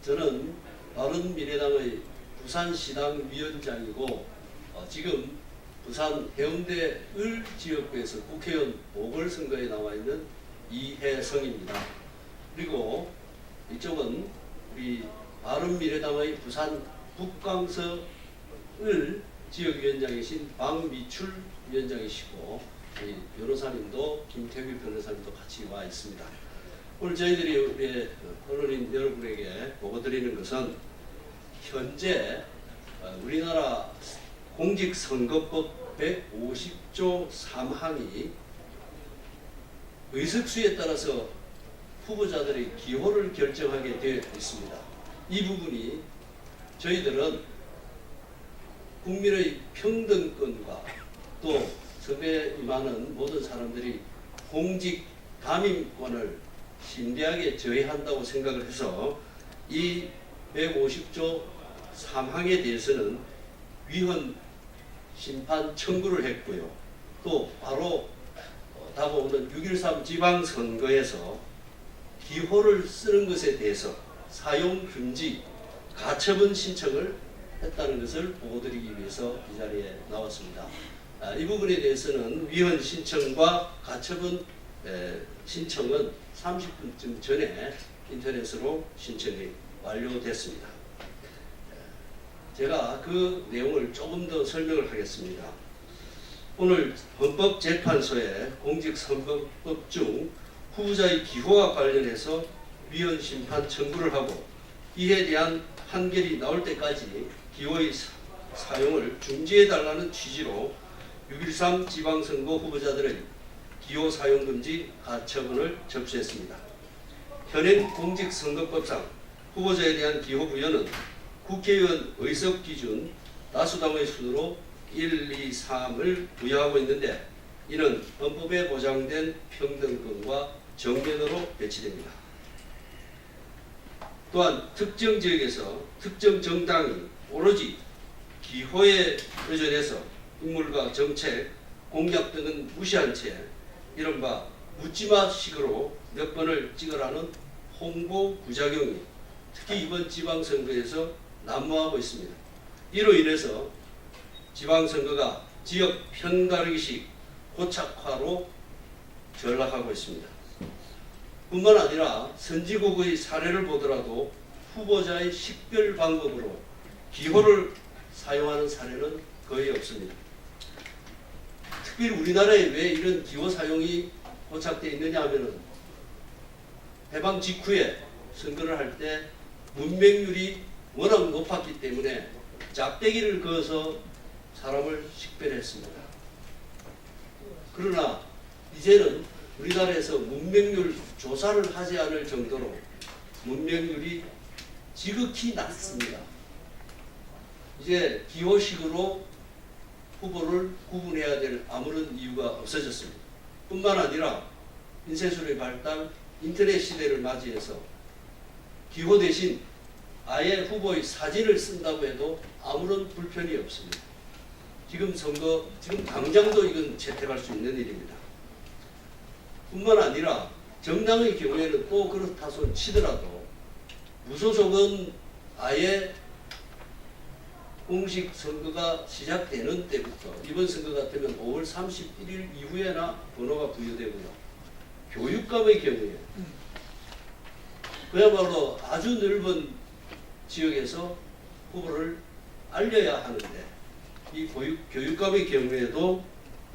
저는 바른미래당의 부산시당 위원장이고 지금 부산 해운대 을 지역구에서 국회의원 보궐선거에 나와 있는 이혜성입니다. 그리고 이쪽은 우리 바른미래당의 부산 북광서 을 지역위원장이신 박미출 위원장이시고 변호사님도 김태규 변호사님도 같이 와 있습니다. 오늘 저희들이 우리 언론인 여러분에게 보고드리는 것은 현재 우리나라 공직선거법 150조 3항이 의석수에 따라서 후보자들의 기호를 결정하게 되어 있습니다. 이 부분이 저희들은 국민의 평등권과 또 선거에 임하는 모든 사람들이 공직 담임권을 심대하게 저해한다고 생각을 해서 이 150조 3항에 대해서는 위헌 심판 청구를 했고요. 또 바로 다가오는 6.13 지방선거에서 기호를 쓰는 것에 대해서 사용 금지 가처분 신청을 했다는 것을 보고드리기 위해서 이 자리에 나왔습니다. 이 부분에 대해서는 위헌 신청과 가처분 신청은 30분쯤 전에 인터넷으로 신청이 완료됐습니다. 제가 그 내용을 조금 더 설명을 하겠습니다. 오늘 헌법재판소에 공직선거법 중 후보자의 기호와 관련해서 위헌 심판 청구를 하고 이에 대한 판결이 나올 때까지 기호의 사용을 중지해달라는 취지로 6.13 지방선거 후보자들의 기호 사용 금지 가처분을 접수했습니다. 현행 공직선거법상 후보자에 대한 기호 부여는 국회의원 의석 기준 다수당의 순으로 1, 2, 3을 부여하고 있는데 이는 헌법에 보장된 평등권과 정면으로 배치됩니다. 또한 특정 지역에서 특정 정당이 오로지 기호에 의존해서 인물과 정책, 공약 등은 무시한 채 이른바 묻지마식으로 몇 번을 찍으라는 홍보 부작용이 특히 이번 지방선거에서 난무하고 있습니다. 이로 인해서 지방선거가 지역 편가르기식 고착화로 전락하고 있습니다. 뿐만 아니라 선진국의 사례를 보더라도 후보자의 식별 방법으로 기호를 사용하는 사례는 거의 없습니다. 특별히 우리나라에 왜 이런 기호 사용이 고착되어 있느냐 하면은 해방 직후에 선거를 할 때 문맹률이 워낙 높았기 때문에 짝대기를 그어서 사람을 식별했습니다. 그러나 이제는 우리나라에서 문맹률 조사를 하지 않을 정도로 문맹률이 지극히 낮습니다. 이제 기호식으로 후보를 구분해야 될 아무런 이유가 없어졌습니다. 뿐만 아니라 인쇄술의 발달, 인터넷 시대를 맞이해서 기호 대신 아예 후보의 사진을 쓴다고 해도 아무런 불편이 없습니다. 지금 당장도 이건 채택할 수 있는 일입니다. 뿐만 아니라 정당의 경우에는 또 그렇다 손 치더라도 무소속은 아예 공식 선거가 시작되는 때부터 이번 선거 같으면 5월 31일 이후에나 번호가 부여되고요. 교육감의 경우에 그야말로 아주 넓은 지역에서 후보를 알려야 하는데 이 교육감의 경우에도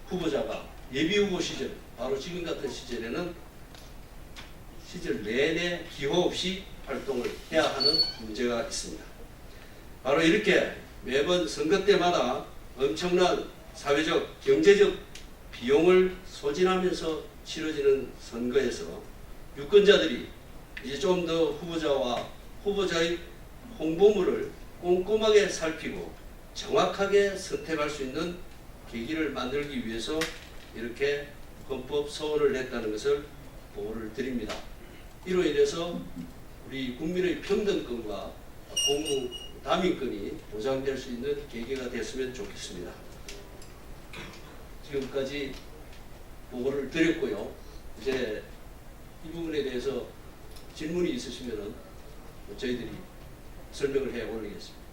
후보자가 예비후보 시절 바로 지금 같은 시절에는 시절 내내 기호 없이 활동을 해야 하는 문제가 있습니다. 바로 이렇게 매번 선거 때마다 엄청난 사회적, 경제적 비용을 소진하면서 치러지는 선거에서 유권자들이 이제 좀 더 후보자와 후보자의 홍보물을 꼼꼼하게 살피고 정확하게 선택할 수 있는 계기를 만들기 위해서 이렇게 헌법 소원을 냈다는 것을 보고를 드립니다. 이로 인해서 우리 국민의 평등권과 공무 담임권이 보장될 수 있는 계기가 됐으면 좋겠습니다. 지금까지 보고를 드렸고요. 이제 이 부분에 대해서 질문이 있으시면 저희들이 설명을 해 올리겠습니다.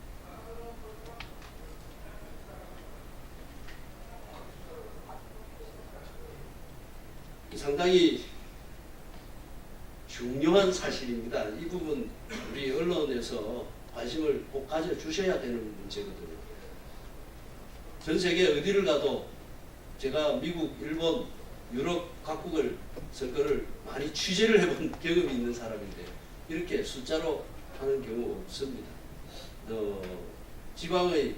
상당히 중요한 사실입니다. 이 부분 우리 언론에서 관심을 꼭 가져주셔야 되는 문제거든요. 전 세계 어디를 가도 제가 미국, 일본, 유럽 각국을 선거를 많이 취재를 해본 경험이 있는 사람인데 이렇게 숫자로 하는 경우 없습니다. 지방의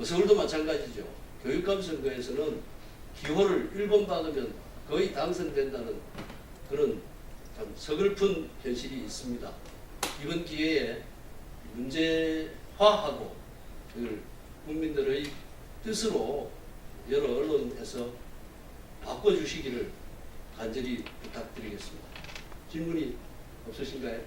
서울도 마찬가지죠. 교육감 선거에서는 기호를 1번 받으면 거의 당선된다는 그런 참 서글픈 현실이 있습니다. 이번 기회에 문제화하고 국민들의 뜻으로 여러 언론에서 바꿔주시기를 간절히 부탁드리겠습니다. 질문이 없으신가요?